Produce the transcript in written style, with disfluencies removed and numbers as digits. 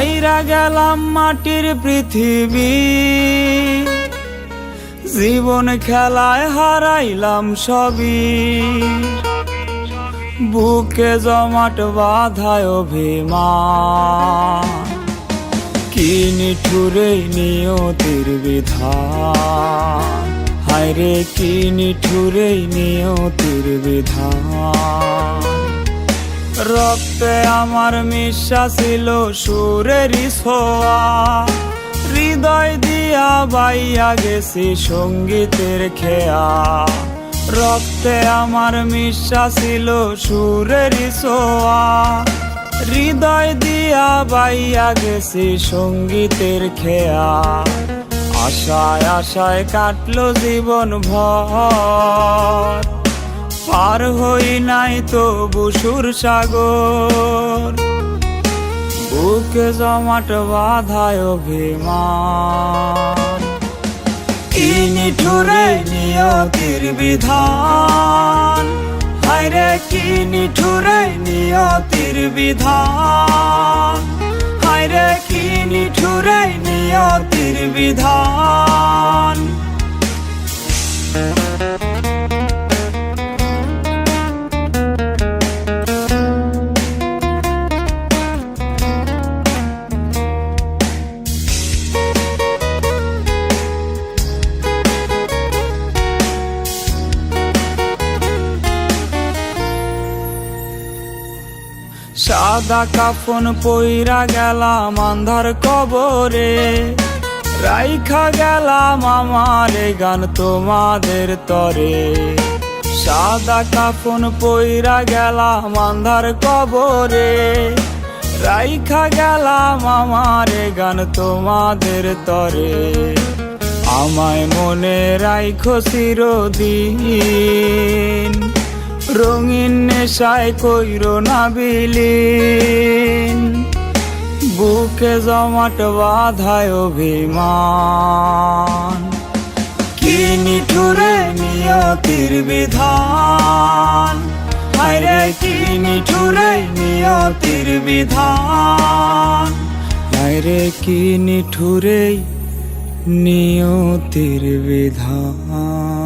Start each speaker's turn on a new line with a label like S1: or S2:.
S1: ছাইরা গেলাম মাটির পৃথিবী, জীবন খেলায় হারাইলাম সবই। বুকে জমাট বাঁধায় অভিমান, কি নিঠুরে নিয়তির বিধান। হায়রে কি নিঠুরে নিয়তির বিধান। রক্তে আমার মিশা ছিল সুরেরই ছোঁয়া, হৃদয় দিয়া বাইয়া গেছি সঙ্গীতের খেয়া। রক্তে আমার মিশা ছিল সুরেরই ছোঁয়া, হৃদয় দিয়া বাইয়া গেছি সঙ্গীতের খেয়া। আশায় আশায় কাটলো জীবন ভর, পার হই নাই তবু সুর সাগর। বুকে জমাট বাঁধায় অভিমান, কি নিঠুরে নিয়তির বিধান। হায়রে কি নিঠুরে নিয়তির বিধান। হায়রে কি নিঠুরে নিয়তির বিধান। সাদা কাফন পইরা গেলাম আন্ধার কবরে, রাইখা গেলাম আমার গান তোমাদের তরে। সাদা কাফন পইরা গেলাম আন্ধার কবরে, রাইখা গেলাম আমার গান তোমাদের তরে। আমায় মনে রাইখো চিরদিন, রঙিন নেশায় কইরো না বিলীন। বুকে জমাট বাঁধায় অভিমান, কি নিঠুরে নিয়তির বিধান। হায়রে কি নিঠুরে নিয়তির বিধান। হায়রে কি নিঠুরে নিয়তির বিধান।